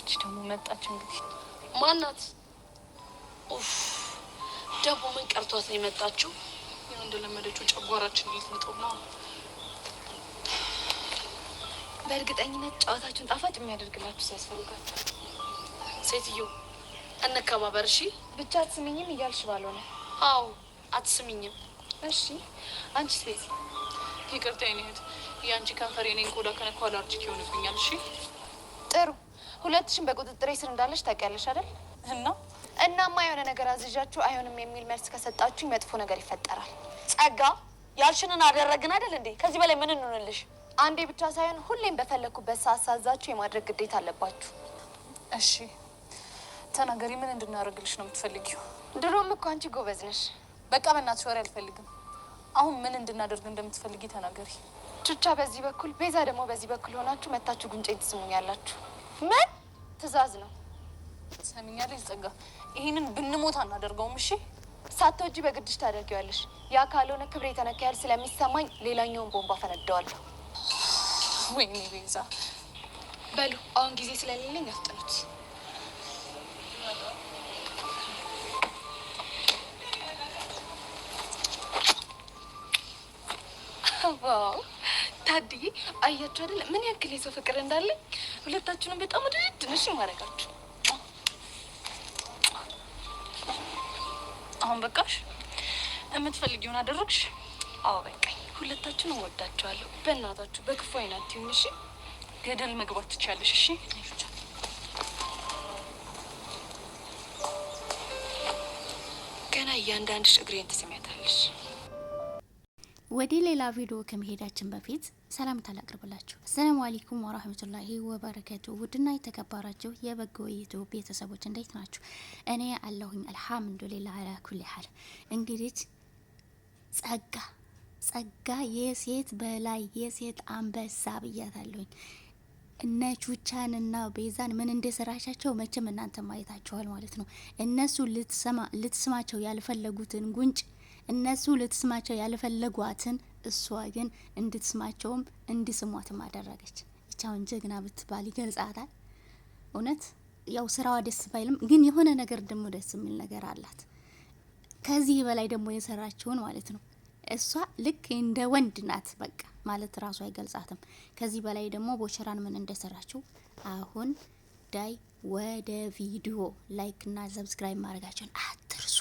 እቺ ደግሞ መጣች እንግዲህ ማናት? ኡፍ ደቦ ምን ቀርቷት ነው የመጣችው? ያው እንደለመደችው ጨጓራችን ልትመጣው ነው። በእርግጠኝነት ጨዋታችሁን ጣፋጭ የሚያደርግላችሁ ሲያስፈልጋችሁ። ሴትዮ እንከባበር እሺ። ብቻ አትስሚኝም እያልሽ ባልሆነ። አዎ አትስሚኝም። እሺ አንቺስ ቤት? ይቅርታ የኔ እህት፣ የአንቺ ከንፈር የኔን ቆዳ ከነካው አላርጂክ ይሆንብኛል። እሺ ጥሩ። ሁለትሽን በቁጥጥሬ ስር እንዳለሽ ታውቂያለሽ አይደል? እናማ የሆነ ነገር አዝዣችሁ አይሆንም የሚል መልስ ከሰጣችሁ መጥፎ ነገር ይፈጠራል። ጸጋ ያልሽንን አደረግን አይደል እንዴ? ከዚህ በላይ ምን እንሆንልሽ? አንዴ ብቻ ሳይሆን ሁሌም በፈለኩበት ሰዓት ሳዛችሁ የማድረግ ግዴታ አለባችሁ። እሺ ተናገሪ፣ ምን እንድናደርግልሽ ነው የምትፈልጊው? ድሮም እኮ አንቺ ጎበዝ ነሽ። በቃ በእናትሽ ወሬ አልፈልግም። አሁን ምን እንድናደርግ እንደምትፈልጊ ተናገሪ። ቹቻ በዚህ በኩል፣ ቤዛ ደግሞ በዚህ በኩል ሆናችሁ መታችሁ ጉንጬን ትስሙኛላችሁ። ምን ትዕዛዝ ነው? ሰሚኛለሽ ጸጋ፣ ይሄንን ብንሞት አናደርገውም። እሺ ሳትወጂ በግድሽ ታደርጊዋለሽ። ያ ካልሆነ ክብሬ የተነካ ያህል ስለሚሰማኝ ሌላኛውን ቦምባ ፈነዳዋለሁ። ወይኔ ቤዛ። በሉ አሁን ጊዜ ስለሌለኝ አፍጥኑት። ዋው ታድዬ፣ አያችሁ አይደል ምን ያክል የሰው ፍቅር እንዳለኝ። ሁለታችሁንም በጣም ውድድ ነሽ ማረጋችሁ። አሁን በቃሽ? የምትፈልጊውን አደረግሽ? አዎ በቃኝ። ሁለታችሁንም ወዳችኋለሁ። በእናታችሁ በክፉ አይነት ይሁን እሺ። ገደል መግባት ትችያለሽ። እሺ ገና እያንዳንድሽ እግሬን ትስሚያታለሽ። ወደ ሌላ ቪዲዮ ከመሄዳችን በፊት ሰላምታ ላቅርብላችሁ። አሰላሙ አለይኩም ወራህመቱላሂ ወበረከቱ። ውድና የተከበራችሁ የበጎ ዩቲዩብ ቤተሰቦች እንዴት ናችሁ? እኔ አለሁኝ አልሐምዱሊላህ አላ ኩሊ ሐል። እንግዲህ ጸጋ የሴት በላይ የሴት አንበሳ ብያታለሁኝ። እነ ቹቻንና ቤዛን ምን እንደሰራሻቸው መቼም እናንተ ማየታችኋል ማለት ነው። እነሱ ልትስማቸው ያልፈለጉትን ጉንጭ፣ እነሱ ልትስማቸው ያልፈለጓትን እሷ ግን እንድትስማቸውም እንዲስሟትም አደረገች። እቻውን ጀግና ብትባል ይገልጻታል። እውነት ያው ስራዋ ደስ ባይልም ግን የሆነ ነገር ደግሞ ደስ የሚል ነገር አላት። ከዚህ በላይ ደግሞ የሰራችውን ማለት ነው። እሷ ልክ እንደ ወንድ ናት በቃ ማለት ራሱ አይገልጻትም። ከዚህ በላይ ደግሞ ቦቸራን ምን እንደሰራችው አሁን ዳይ ወደ ቪዲዮ ላይክ እና ሰብስክራይብ ማድረጋችሁን አትርሱ።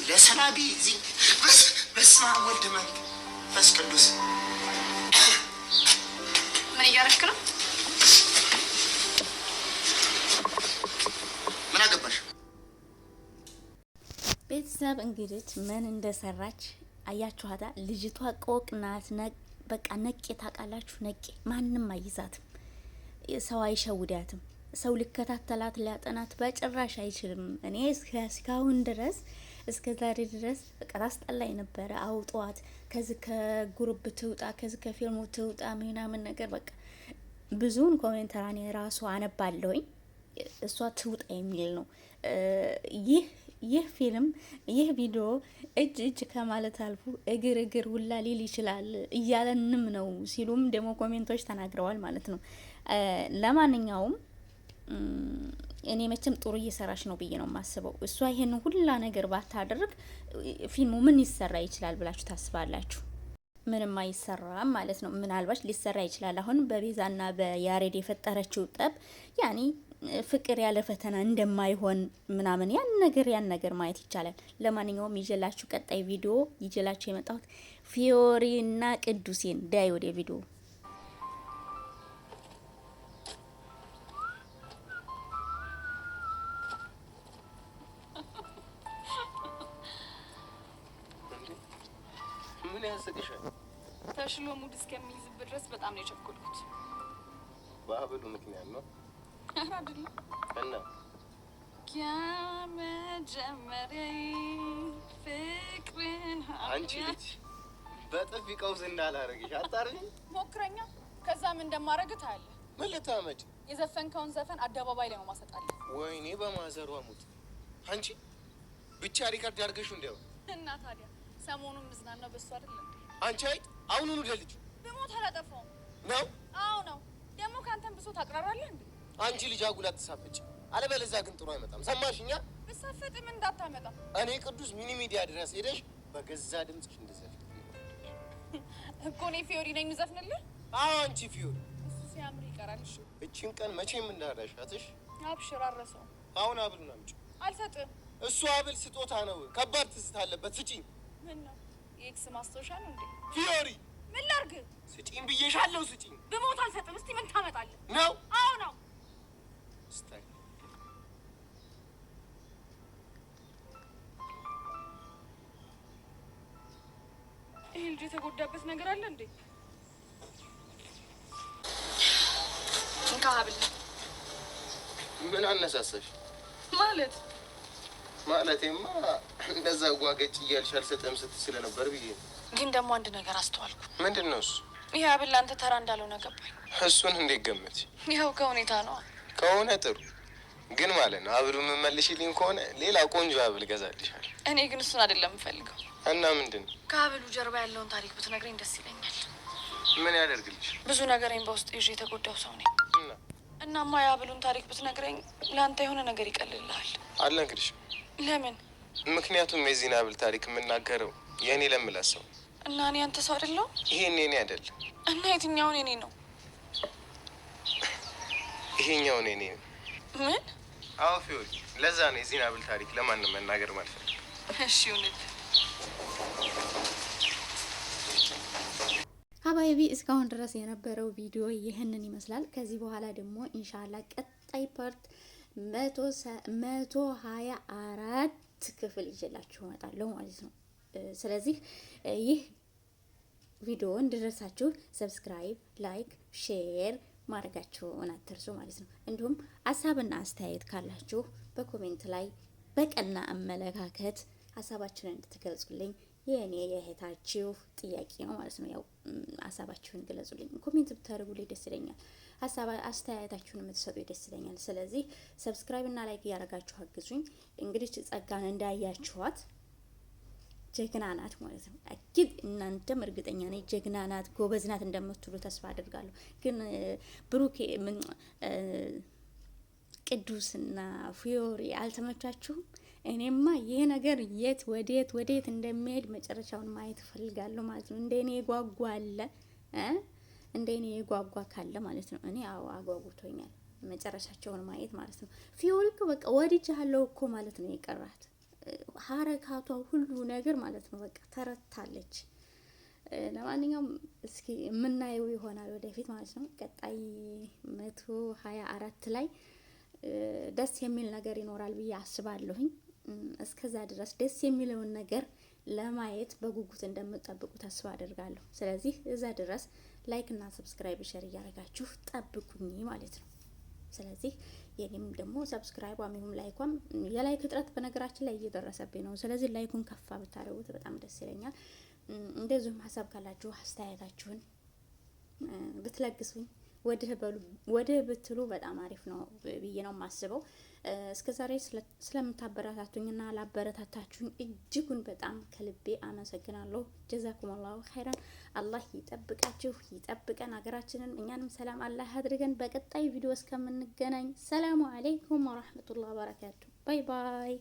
ለሰላቢ እዚህ በስመ አብ ወልድ መንፈስ ቅዱስ። ምን እያደረክ ነው? ምን አገባሽ? ቤተሰብ እንግዲህ ምን እንደሰራች አያችኋታ። ልጅቷ ቆቅ ናት። በቃ ነቄ ታውቃላችሁ። ነቄ ማንም አይዛትም። ሰው አይሸውዳትም። ሰው ሊከታተላት ሊያጠናት በጭራሽ አይችልም። እኔ እስካሁን ድረስ እስከ ዛሬ ድረስ በቃ ታስጠላኝ ነበረ። አውጧት ከዚህ ከጉርብ ትውጣ፣ ከዚህ ከፊልሙ ትውጣ ምናምን ነገር በቃ ብዙውን ኮሜንተራን የራሱ አነባለሁኝ። እሷ ትውጣ የሚል ነው። ይህ ፊልም ይህ ቪዲዮ እጅ ከማለት አልፎ እግር ሁላ ሊል ይችላል እያለንም ነው ሲሉም ደግሞ ኮሜንቶች ተናግረዋል ማለት ነው። ለማንኛውም እኔ መቼም ጥሩ እየሰራች ነው ብዬ ነው የማስበው። እሷ ይሄን ሁላ ነገር ባታደርግ ፊልሙ ምን ይሰራ ይችላል ብላችሁ ታስባላችሁ? ምንም አይሰራም ማለት ነው። ምናልባት ሊሰራ ይችላል። አሁን በቤዛና በያሬድ የፈጠረችው ጠብ ያኔ ፍቅር ያለ ፈተና እንደማይሆን ምናምን ያን ነገር ማየት ይቻላል። ለማንኛውም ይጀላችሁ ቀጣይ ቪዲዮ ይጀላችሁ የመጣሁት ፊዮሪ እና ቅዱሴን ዳይ ወደ ቪዲዮ ምን ያስቅሻል? ተሽሎ ሙድ እስከሚይዝበት ድረስ በጣም ነው የቸኮልኩት። በአበሉ ምክንያት ነው አይደለም? እና ከመጀመሪያ ፍቅርን አንቺ ልጅ በጥፊ ቀውስ እንዳላረግሽ አጣርኝ። ሞክረኛ። ከዛም እንደማረግ ታያለህ። ምን ልታመጭ? የዘፈንከውን ዘፈን አደባባይ ላይ ነው ማሰጣለህ። ወይኔ በማዘሯ ሙት። አንቺ ብቻ ሪከርድ ያርገሽው እንደው እና ታዲያ ሰሞኑን ምዝናናው በሱ አይደለም? አንቺ አይት አሁኑኑ ደልጅ ብሞት አላጠፋውም ነው። አዎ ነው። ደግሞ ካንተን ብሶ ታቅራራለህ እንዴ? አንቺ ልጅ አጉላት ተሳፈጭ። አለበለዚያ ግን ጥሩ አይመጣም። ሰማሽኛ? ብሳፈጥም እንዳታመጣ። እኔ ቅዱስ ሚኒ ሚዲያ ድረስ ሄደሽ በገዛ ድምጽሽ እንደዘፍ እኮ እኔ ፊዮሪ ነኝ የምዘፍንልህ። አዎ አንቺ ፊዮሪ። እሱ ሲያምር ይቀራል። እሺ እቺን ቀን መቼም እንዳረሻትሽ። አብሽር አረሰው። አሁን አብሉን አምጪ። አልሰጥም። እሱ አብል ስጦታ ነው። ከባድ ትዝታ አለበት። ስጪኝ። ምን ነው የኤክስ ማስታወሻ ነው እንዴ? ፊዮሪ ምን ላርግ? ስጪኝ ብዬሻለሁ። ስጪኝ። ብሞት አልሰጥም። እስቲ ምን ታመጣለህ? ነው? አዎ ነው። ስታይ ይሄ ልጅ የተጎዳበት ነገር አለ እንዴ? እንካ ሀብል። ምን አነሳሳሽ? ማለቴማ እንደዛ ጓገጭ እያልሽ አልሰጠም ስትይ ስለነበር ብዬ ነው። ግን ደግሞ አንድ ነገር አስተዋልኩ። ምንድን ነው እሱ? ይሄ ሀብል ለአንተ ተራ እንዳልሆነ ገባኝ። እሱን እንዴት ገመት? ይኸው ከሁኔታ ነው። ከሆነ ጥሩ ግን ማለት ነው ሀብሉ የምመልሽልኝ ከሆነ ሌላ ቆንጆ ሀብል ገዛልሻል። እኔ ግን እሱን አይደለም የምፈልገው። እና ምንድን ነው? ከሀብሉ ጀርባ ያለውን ታሪክ ብትነግረኝ ደስ ይለኛል። ምን ያደርግልሽ? ብዙ ነገሬን በውስጥ ይዤ የተጎዳው ሰው ነኝ። እናማ የሀብሉን ታሪክ ብትነግረኝ ለአንተ የሆነ ነገር ይቀልልሃል። አልነግርሽም። ለምን? ምክንያቱም የዚህን ሀብል ታሪክ የምናገረው የእኔ ለምላት ሰው እና እኔ አንተ ሰው አይደለሁም? ይሄን የኔ አይደለም። እና የትኛውን የኔ ነው? ይሄኛውን የኔ ነው። ምን? አዎ ፊዮሪ፣ ለዛ ነው የዚህን ሀብል ታሪክ ለማንም መናገር ማለት ነው። እሺ እውነት ሀባይቢ እስካሁን ድረስ የነበረው ቪዲዮ ይህንን ይመስላል። ከዚህ በኋላ ደግሞ ኢንሻአላ ቀጣይ ፓርት 124 ክፍል ይዤላችሁ እመጣለሁ ማለት ነው። ስለዚህ ይህ ቪዲዮ እንድደርሳችሁ ሰብስክራይብ፣ ላይክ፣ ሼር ማድረጋችሁን አትርሱ ማለት ነው። እንዲሁም ሀሳብና አስተያየት ካላችሁ በኮሜንት ላይ በቀና አመለካከት ሀሳባችሁን እንድትገልጹልኝ የኔ የእህታችሁ ጥያቄ ነው ማለት ነው። ያው ሀሳባችሁን ግለጹልኝ። ኮሜንት ብታደርጉልኝ ደስ ይለኛል። አስተያየታችሁን የምትሰጡ ደስ ይለኛል። ስለዚህ ሰብስክራይብ እና ላይክ እያደረጋችሁ አግዙኝ። እንግዲህ ጸጋን እንዳያችኋት ጀግና ናት ማለት ነው። አኪድ እናንተም እርግጠኛ ነኝ ጀግና ናት፣ ጎበዝ ናት እንደምትሉ ተስፋ አድርጋለሁ። ግን ብሩክ ቅዱስና ፊዮሪ አልተመቻችሁም? እኔማ ይሄ ነገር የት ወዴት እንደሚሄድ መጨረሻውን ማየት እፈልጋለሁ ማለት ነው። እንደኔ የጓጓ አለ እንደኔ የጓጓ ካለ ማለት ነው። እኔ አጓጉቶኛል መጨረሻቸውን ማየት ማለት ነው። ፊዮሪ እኮ በቃ ወድጄሃለሁ እኮ ማለት ነው የቀራት ሀረካቷ ሁሉ ነገር ማለት ነው በቃ ተረታለች። ለማንኛውም እስኪ የምናየው ይሆናል ወደፊት ማለት ነው። ቀጣይ 124 ላይ ደስ የሚል ነገር ይኖራል ብዬ አስባለሁኝ። እስከዛ ድረስ ደስ የሚለውን ነገር ለማየት በጉጉት እንደምትጠብቁ ተስፋ አደርጋለሁ። ስለዚህ እዛ ድረስ ላይክ እና ሰብስክራይብ ሸር እያደረጋችሁ ጠብቁኝ ማለት ነው። ስለዚህ የኔም ደግሞ ሰብስክራይብ አሚሁም ላይኳም የላይክ እጥረት በነገራችን ላይ እየደረሰብኝ ነው። ስለዚህ ላይኩን ከፋ ብታደርጉት በጣም ደስ ይለኛል። እንደዚሁም ሀሳብ ካላችሁ አስተያየታችሁን ብትለግሱኝ ወደ ብትሉ በጣም አሪፍ ነው ብዬ ነው የማስበው። እስከዛሬ ስለምታበረታቱኝና ላበረታታችሁኝ እጅጉን በጣም ከልቤ አመሰግናለሁ። ጀዛኩም አላሁ ኸይራን። አላህ ይጠብቃችሁ ይጠብቀን፣ ሀገራችንን እኛንም ሰላም አላህ አድርገን። በቀጣይ ቪዲዮ እስከምንገናኝ ሰላሙ አለይኩም ወራህመቱላሂ ወበረካቱ። ባይ ባይ።